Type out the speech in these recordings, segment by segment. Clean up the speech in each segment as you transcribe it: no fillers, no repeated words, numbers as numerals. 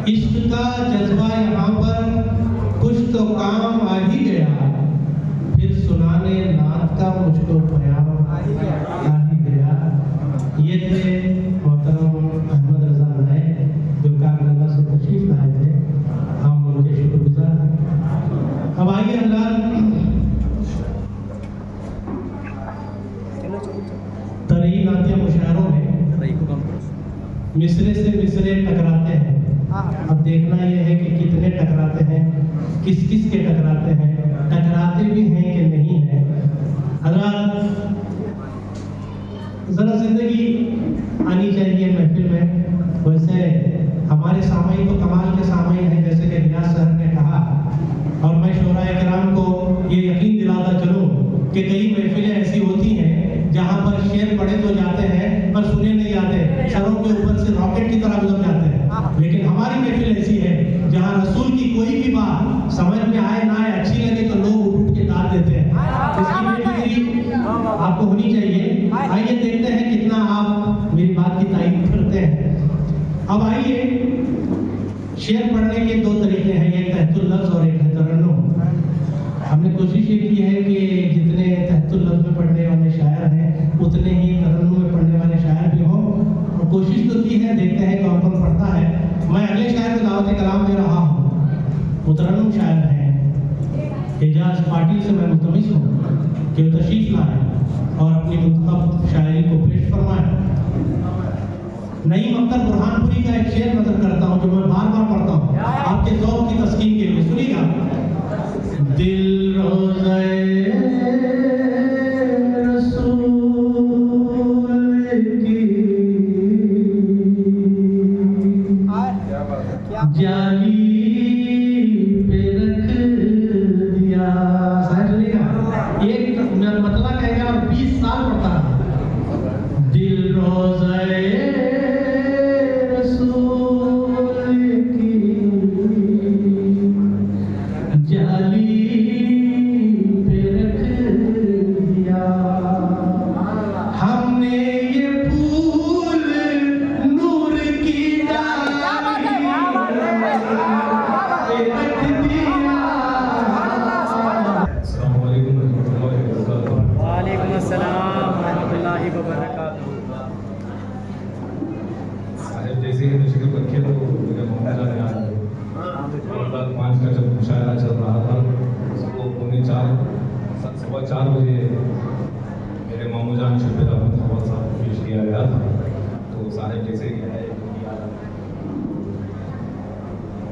इश्क का जज्बा यहाँ पर कुछ तो काम आ ही गया, फिर सुनाने नात का मुझको प्याम आ ही गया। ये थे मोहतरम अहमद रजा नायक जो कागनाला से तशरीफ लाए थे, हम उनके शुक्रगुजार हैं। अब आइए अल्लाह तरही नातिया मुशायरों में मिसरे से मिसरे टकराते हैं। अब देखना यह है कि कितने टकराते हैं, किस किस के टकराते हैं, टकराते भी हैं कि नहीं है। हज़रात ज़रा जिंदगी आनी चाहिए महफिल में। वैसे हमारे सामईन तो कमाल के सामईन हैं, जैसे कि रियाज सर ने कहा, और मैं शोराए किराम को ये यकीन दिलाता चलूँ कि कई महफिलें ऐसी होती हैं जहाँ पर शेर पढ़े तो जाते हैं पर सुने नहीं जाते, सरों के ऊपर से रॉकेट की तरह गुजर जाते हैं। लेकिन हमारी महफिल ऐसी है जहाँ रसूल की कोई भी बात समझ में आए ना आए, अच्छी लगे तो लोग उठ के दाद देते हैं। इसकी बेहतरी आपको होनी चाहिए। आइए देखते हैं कितना आप मेरी बात की तारीफ करते हैं। अब आइए, शेर पढ़ने के दो तरीके हैं, एक तहतुल लफ्ज़ और एक है तरन्नुम। हमने कोशिश ये की है कि जितने तहतुल लफ्ज़ में पढ़ने वाले शायर हैं उतने ही तरन्नुम में पढ़ने वाले शायर भी हों, और कोशिश तो की है, देखते हैं कौन कौन पढ़ता है। मैं अगले शायर को दावत कलाम दे रहा हूँ, वो तरन्नुम शायर हैं। एजाज पाटिल से मैं मुतमिस हूँ कि वो तशरीफ लाएं और अपनी मुंतखब शायरी को पेश फरमाएं। नईम अख्तर बुरहानपुरी का एक शेर नजर करता हूँ जो मैं बार बार पढ़ता हूँ आपके ज़ौक़ की तस्कीन के लिए। सुनिएगा। दिल रोज़े रसूल की जाली पे रख दिया। एक मतला कहेगा और 20 साल पढ़ता रहा। दिल रोज़े रसूल की जाली पे रख दिया। हमने ये फूल नूर की डाली पे रख दिया। अस्सलामु अलैकुम रहमतुल्लाहि व बरकातुहू। वालेकुम अस्सलाम रहमतुल्लाहि व बरकातुहू। साहब जैसे ही तशरीफ रखे तो मेरे मोहम्मद जान याद आए। 5 का जब मुशायरा चल रहा था, उसको 3:45 बजे मेरे मामू जान शफीर अहमद खवास साहब को पेश किया गया था। तो साहब जैसे ही आए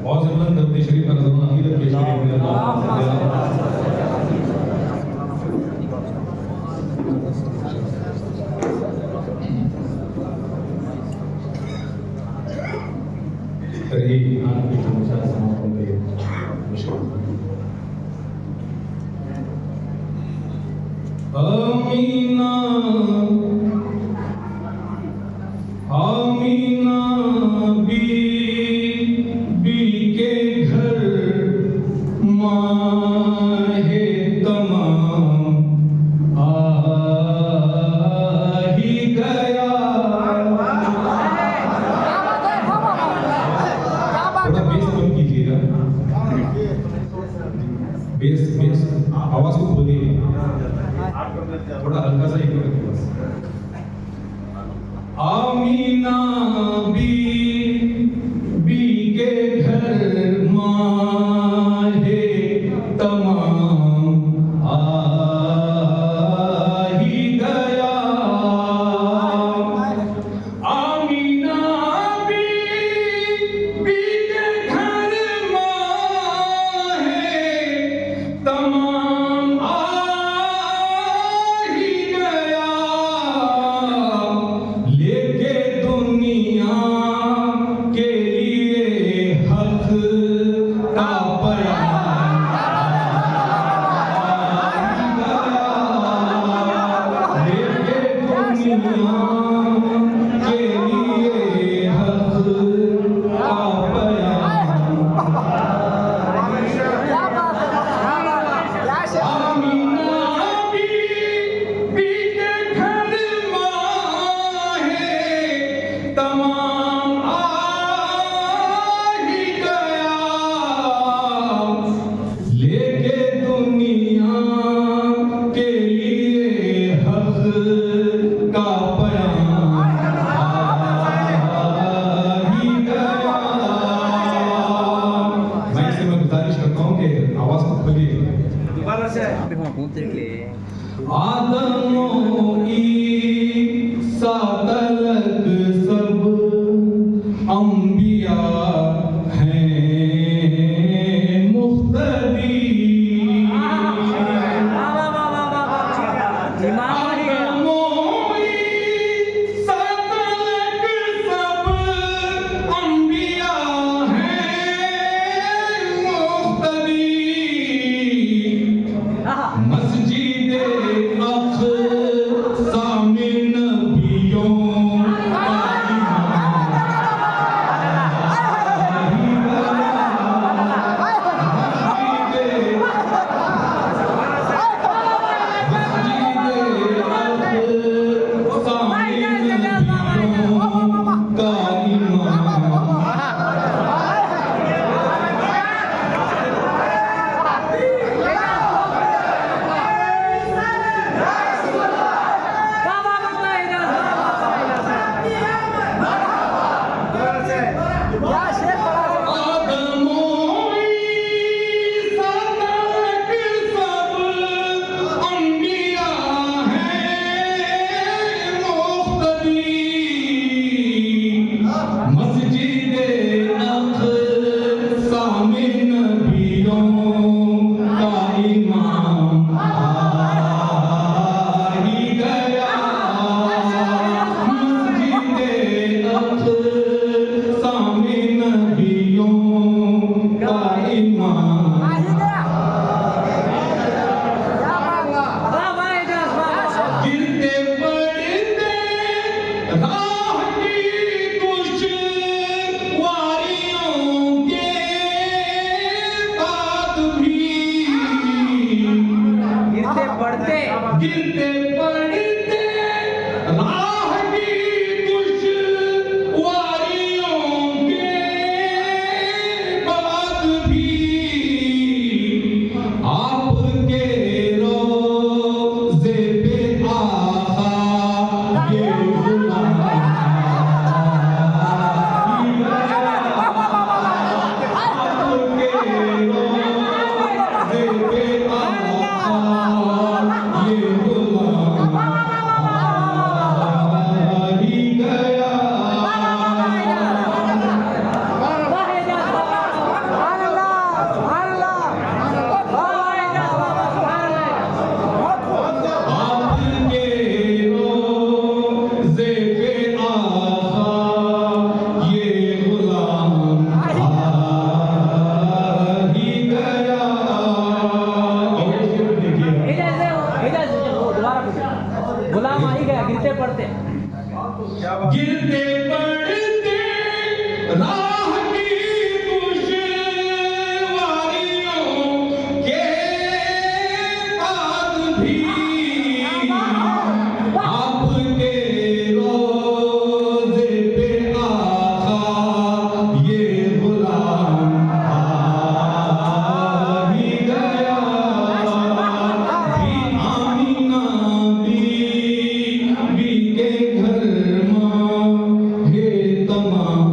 बहुत ज़बरदस्त दर्द शरीफ का नज़र अकीदत पेश करी आपकी मुशायरा समाप्त हो गई। आमीना आमीना बी के घर माहे तमाम आ ही गया। थोड़ा बेस कम कीजिएगा, बेस आवाज को खोलिए, थोड़ा हल्का सा इको रखिए बस। आमीना बी के घर माहे तमाम आ ही गया। आमीना बी के घर माहे तमाम आ ही गया। ಕೂತಿರ್ಲಿ आदमों ईसा तलक सब अंबिया हैं मुख्तदी। दिमाग नहीं गया आदमों ईसा तलक सब अंबिया हैं मुख्तदी। मस्जिद अक़सा में नबियों का गिरते पड़ते राह की दुश्वारियों के बाद भी आपके रोज़े पे आका ये गुलाम आपके रोज़े पे आका ये गुलाम ही गया। आपके रोज़े पे आका ये गुलाम ही गया। गुलाम आ ही गया गिरते पड़ते गिरते पड़ते राह की दुश्वारियों के बाद भी आपके रोज़े पे आका ये गुलाम ही गया। भी आमीना बीबी के घर मां हे तमाम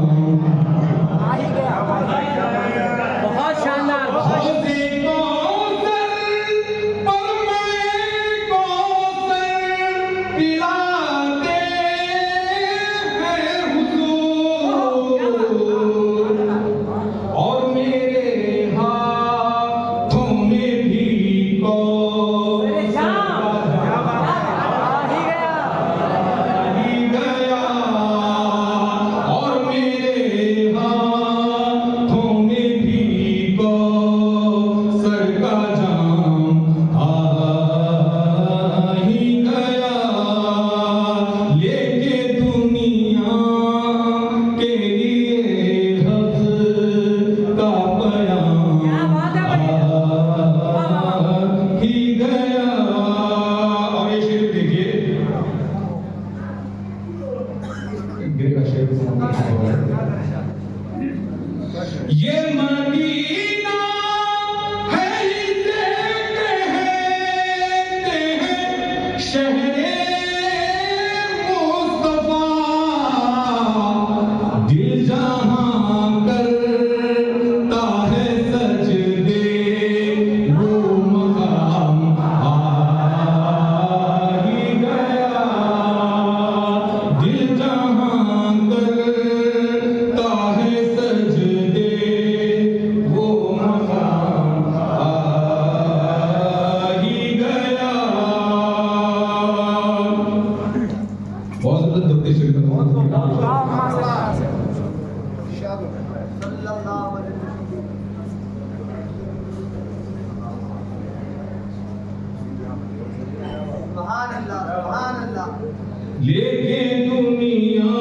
लेके दुनिया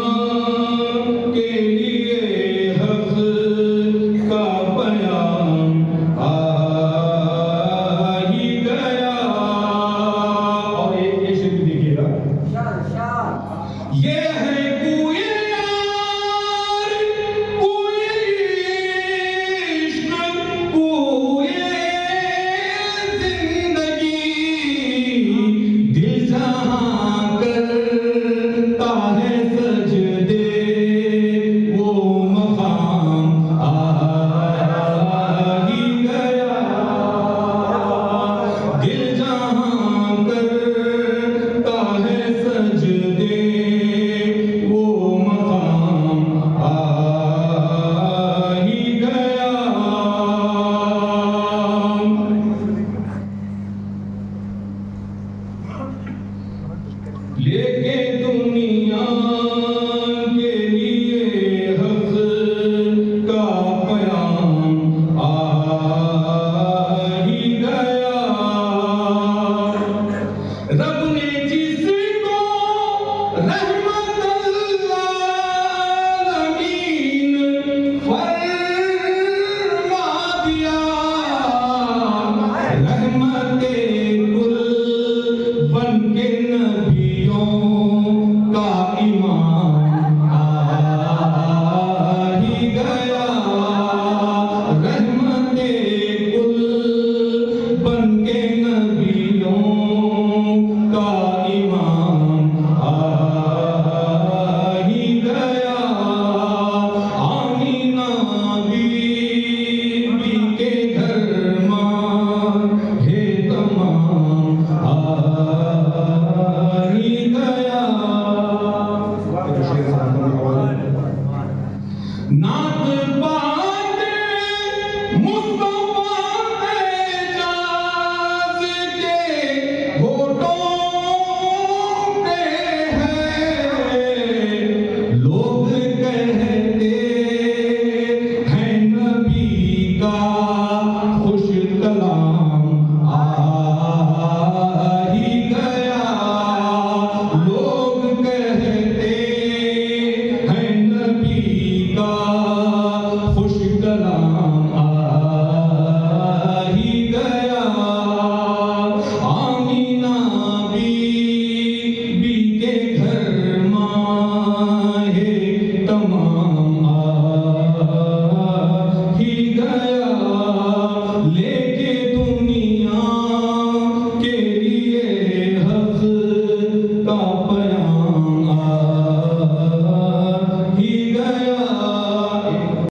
के लिए हक का बयान आ ही गया। और एक शेर भी देखिएगा, ये है कोई यार कोई इश्क कोई जिंदगी, दिल जहां करता है सजदे वो मकाम आ ही गया। दिल जहां करता है सजदे वो मकाम आ ही गया। लेके दुनिया के लिए हक का बयान आ ही गया। रब ने जिसको रहमतुल्लामीन फरमा दिया, रहमते कुल बन के नबियों का ईमान आ ही गया। रहमते कुल बन के नबियों का ईमान आ ही गया। आमीना बीबी के घर मां है तमाम आ ही गया। नात